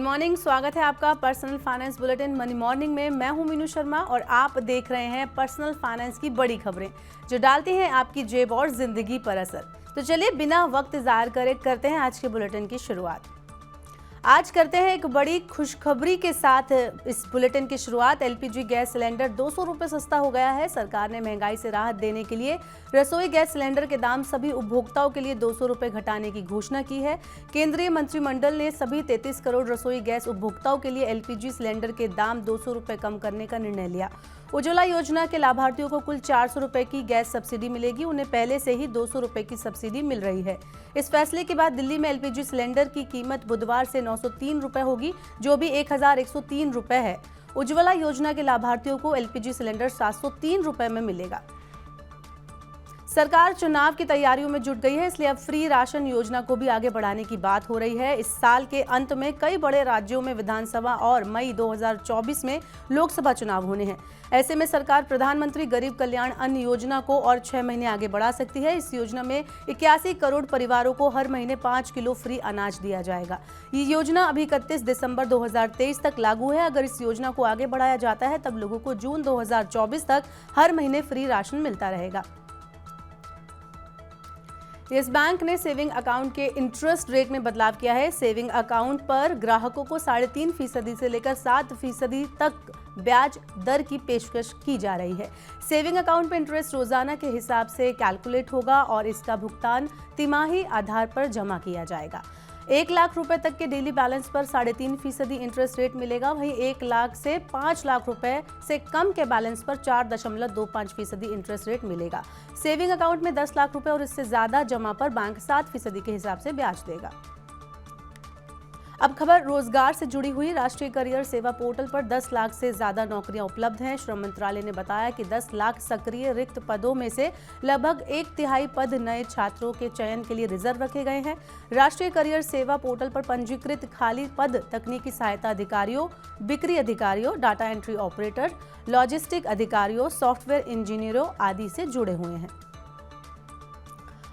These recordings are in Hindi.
मॉर्निंग, स्वागत है आपका personal finance bulletin money morning में। मैं हूं मीनू शर्मा और आप देख रहे हैं पर्सनल फाइनेंस की बड़ी खबरें जो डालती हैं आपकी जेब और जिंदगी पर असर। तो चलिए बिना वक्त ज़ायर करे करते हैं आज के बुलेटिन की शुरुआत। आज करते हैं एक बड़ी खुशखबरी के साथ इस बुलेटिन की शुरुआत। एलपीजी गैस सिलेंडर 200 रुपये सस्ता हो गया है। सरकार ने महंगाई से राहत देने के लिए रसोई गैस सिलेंडर के दाम सभी उपभोक्ताओं के लिए 200 रुपये घटाने की घोषणा की है। केंद्रीय मंत्रिमंडल ने सभी 33 करोड़ रसोई गैस उपभोक्ताओं के लिए एलपीजी सिलेंडर के दाम 200 रुपये कम करने का निर्णय लिया। उज्ज्वला योजना के लाभार्थियों को कुल 400 रुपये की गैस सब्सिडी मिलेगी। उन्हें पहले से ही 200 रुपये की सब्सिडी मिल रही है। इस फैसले के बाद दिल्ली में एलपीजी सिलेंडर की कीमत बुधवार से 903 रुपये होगी, जो भी 1103 रुपये है। उज्ज्वला योजना के लाभार्थियों को एलपीजी सिलेंडर 703 रुपये में मिलेगा। सरकार चुनाव की तैयारियों में जुट गई है, इसलिए अब फ्री राशन योजना को भी आगे बढ़ाने की बात हो रही है। इस साल के अंत में कई बड़े राज्यों में विधानसभा और मई 2024 में लोकसभा चुनाव होने हैं। ऐसे में सरकार प्रधानमंत्री गरीब कल्याण अन्न योजना को और 6 महीने आगे बढ़ा सकती है। इस योजना में 81 करोड़ परिवारों को हर महीने 5 किलो फ्री अनाज दिया जाएगा। ये योजना अभी 31 दिसंबर 2023 तक लागू है। अगर इस योजना को आगे बढ़ाया जाता है तब लोगों को जून 2024 तक हर महीने फ्री राशन मिलता रहेगा। यस बैंक ने सेविंग अकाउंट के इंटरेस्ट रेट में बदलाव किया है। सेविंग अकाउंट पर ग्राहकों को 3.5% से लेकर 7% तक ब्याज दर की पेशकश की जा रही है। सेविंग अकाउंट पर इंटरेस्ट रोजाना के हिसाब से कैलकुलेट होगा और इसका भुगतान तिमाही आधार पर जमा किया जाएगा। 1 लाख रुपए तक के डेली बैलेंस पर 3.5% इंटरेस्ट रेट मिलेगा। वहीं 1 लाख से 5 लाख रुपए से कम के बैलेंस पर 4.25% इंटरेस्ट रेट मिलेगा। सेविंग अकाउंट में 10 लाख रुपए और इससे ज्यादा जमा पर बैंक 7% के हिसाब से ब्याज देगा। अब खबर रोजगार से जुड़ी हुई। राष्ट्रीय करियर सेवा पोर्टल पर 10 लाख से ज्यादा नौकरियां उपलब्ध हैं। श्रम मंत्रालय ने बताया कि 10 लाख सक्रिय रिक्त पदों में से लगभग 1/3 पद नए छात्रों के चयन के लिए रिजर्व रखे गए हैं। राष्ट्रीय करियर सेवा पोर्टल पर पंजीकृत खाली पद तकनीकी सहायता अधिकारियों, बिक्री अधिकारियों, डाटा एंट्री ऑपरेटर, लॉजिस्टिक अधिकारियों, सॉफ्टवेयर इंजीनियरों आदि से जुड़े हुए हैं।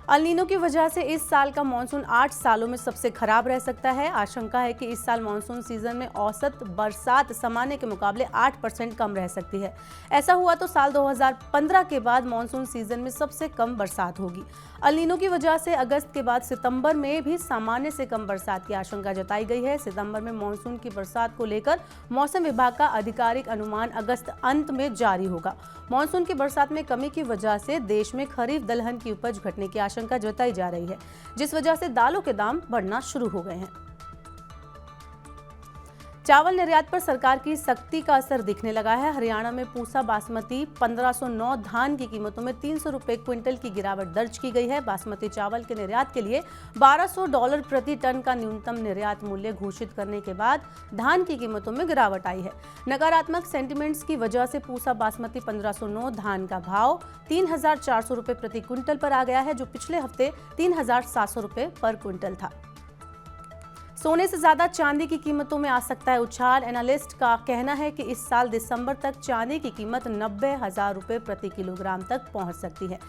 अल नीनो की वजह से इस साल का मानसून 8 सालों में सबसे खराब रह सकता है। आशंका है कि इस साल मानसून सीजन में औसत बरसात सामान्य के मुकाबले 8% कम रह सकती है। ऐसा हुआ तो साल 2015 के बाद मानसून सीजन में सबसे कम बरसात होगी। अल नीनो की वजह से अगस्त के बाद सितंबर में भी सामान्य से कम बरसात की आशंका जताई गई है। सितंबर में मानसून की बरसात को लेकर मौसम विभाग का आधिकारिक अनुमान अगस्त अंत में जारी होगा। मानसून की बरसात में कमी की वजह से देश में खरीफ दलहन की उपज घटने की आशंका जताई जा रही है, जिस वजह से दालों के दाम बढ़ना शुरू हो गए हैं। चावल निर्यात पर सरकार की सख्ती का असर दिखने लगा है। हरियाणा में पूसा बासमती 1509 धान की कीमतों में 300 रुपये क्विंटल की गिरावट दर्ज की गई है। बासमती चावल के निर्यात के लिए $1200 प्रति टन का न्यूनतम निर्यात मूल्य घोषित करने के बाद धान की कीमतों में गिरावट आई है। नकारात्मक सेंटिमेंट्स की वजह से पूसा बासमती 1509 धान का भाव 3400 रुपये प्रति क्विंटल पर आ गया है, जो पिछले हफ्ते 3700 रुपये पर क्विंटल था। सोने से ज्यादा चांदी की कीमतों में आ सकता है उछाल। एनालिस्ट का कहना है कि इस साल दिसंबर तक चांदी की कीमत 90,000 रुपये प्रति किलोग्राम तक पहुंच सकती है।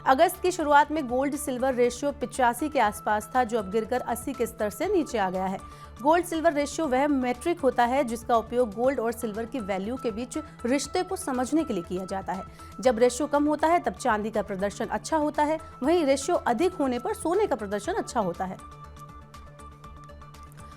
अगस्त की शुरुआत में गोल्ड सिल्वर रेशियो 85 के आसपास था, जो अब गिरकर 80 के स्तर से नीचे आ गया है। गोल्ड सिल्वर रेशियो वह मैट्रिक होता है जिसका उपयोग गोल्ड और सिल्वर की वैल्यू के बीच रिश्ते को समझने के लिए किया जाता है। जब रेशियो कम होता है तब चांदी का प्रदर्शन अच्छा होता है, वहीं रेशियो अधिक होने पर सोने का प्रदर्शन अच्छा होता है।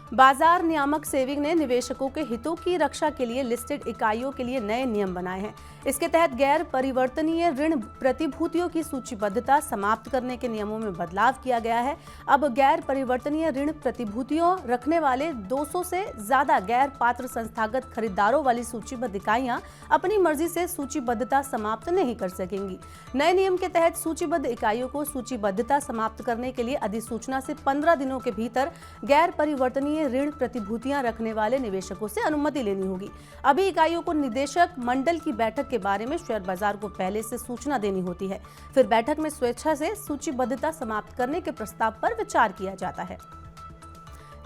बाजार नियामक सेविंग ने निवेशकों के हितों की रक्षा के लिए लिस्टेड इकाइयों के लिए नए नियम बनाए हैं। इसके तहत गैर परिवर्तनीय ऋण प्रतिभूतियों की सूचीबद्धता समाप्त करने के नियमों में बदलाव किया गया है। अब गैर परिवर्तनीय ऋण प्रतिभूतियों रखने वाले 200 से ज्यादा गैर पात्र संस्थागत खरीदारों वाली सूचीबद्ध इकाइयां अपनी मर्जी से सूचीबद्धता समाप्त नहीं कर सकेंगी। नए नियम के तहत सूचीबद्ध इकाइयों को सूचीबद्धता समाप्त करने के लिए अधिसूचना से 15 दिनों के भीतर गैर परिवर्तनीय ऋण प्रतिभूतियां रखने वाले निवेशकों से अनुमति लेनी होगी। अभी इकाइयों को निदेशक मंडल की बैठक के बारे में शेयर बाजार को पहले से सूचना देनी होती है। फिर बैठक में स्वेच्छा से सूचीबद्धता समाप्त करने के प्रस्ताव पर विचार किया जाता है।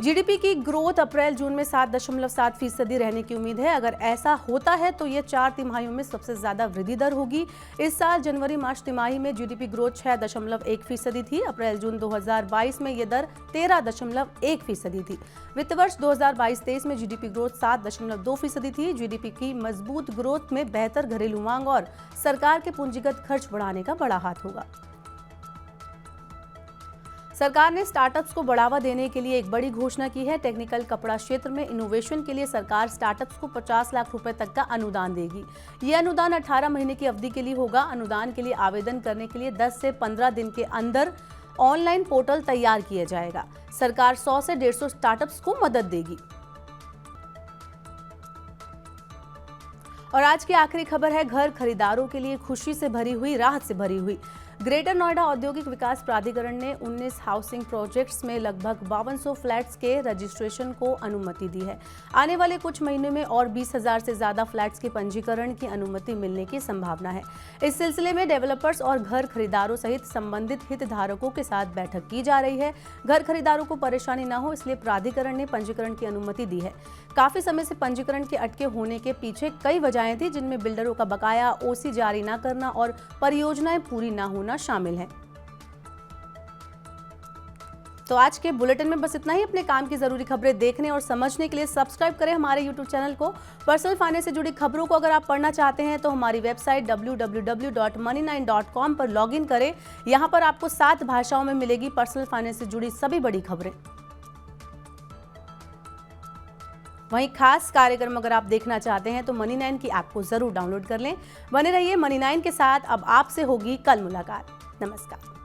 जीडीपी की ग्रोथ अप्रैल जून में 7.7% रहने की उम्मीद है। अगर ऐसा होता है तो ये 4 तिमाहियों में सबसे ज्यादा वृद्धि दर होगी। इस साल जनवरी मार्च तिमाही में जीडीपी ग्रोथ 6.1% थी। अप्रैल जून 2022 में ये दर 13.1% थी। वित्त वर्ष 2022-23 में जीडीपी ग्रोथ 7.2% थी। जीडीपी की मजबूत ग्रोथ में बेहतर घरेलू मांग और सरकार के पूंजीगत खर्च बढ़ाने का बड़ा हाथ होगा। सरकार ने स्टार्टअप्स को बढ़ावा देने के लिए एक बड़ी घोषणा की है। टेक्निकल कपड़ा क्षेत्र में इनोवेशन के लिए सरकार स्टार्टअप्स को 50 लाख रुपए तक का अनुदान देगी। यह अनुदान 18 महीने की अवधि के लिए होगा। अनुदान के लिए आवेदन करने के लिए 10 से 15 दिन के अंदर ऑनलाइन पोर्टल तैयार किया जाएगा। सरकार 100 से 150 स्टार्टअप्स को मदद देगी। और आज की आखिरी खबर है घर खरीदारों के लिए खुशी से भरी हुई, राहत से भरी हुई। ग्रेटर नोएडा औद्योगिक विकास प्राधिकरण ने 19 हाउसिंग प्रोजेक्ट्स में लगभग 5200 फ्लैट्स के रजिस्ट्रेशन को अनुमति दी है। आने वाले कुछ महीनों में और 20,000 से ज्यादा फ्लैट्स के पंजीकरण की अनुमति मिलने की संभावना है। इस सिलसिले में डेवलपर्स और घर खरीदारों सहित संबंधित हितधारकों के साथ बैठक की जा रही है। घर खरीदारों को परेशानी न हो, इसलिए प्राधिकरण ने पंजीकरण की अनुमति दी है। काफी समय से पंजीकरण के अटके होने के पीछे कई वजहें थी, जिनमें बिल्डरों का बकाया, ओसी जारी न करना और परियोजनाएं पूरी न होना शामिल है। तो आज के बुलेटिन में बस इतना ही। अपने काम की जरूरी खबरें देखने और समझने के लिए सब्सक्राइब करें हमारे YouTube चैनल को। पर्सनल फाइनेंस से जुड़ी खबरों को अगर आप पढ़ना चाहते हैं तो हमारी वेबसाइट www.money9.com पर लॉगिन करें। यहां पर आपको 7 भाषाओं में मिलेगी पर्सनल फाइनेंस से जुड़ी सभी बड़ी खबरें। वहीं खास कार्यक्रम अगर आप देखना चाहते हैं तो मनी9 की ऐप को जरूर डाउनलोड कर लें। बने रहिए मनी9 के साथ। अब आपसे होगी कल मुलाकात। नमस्कार।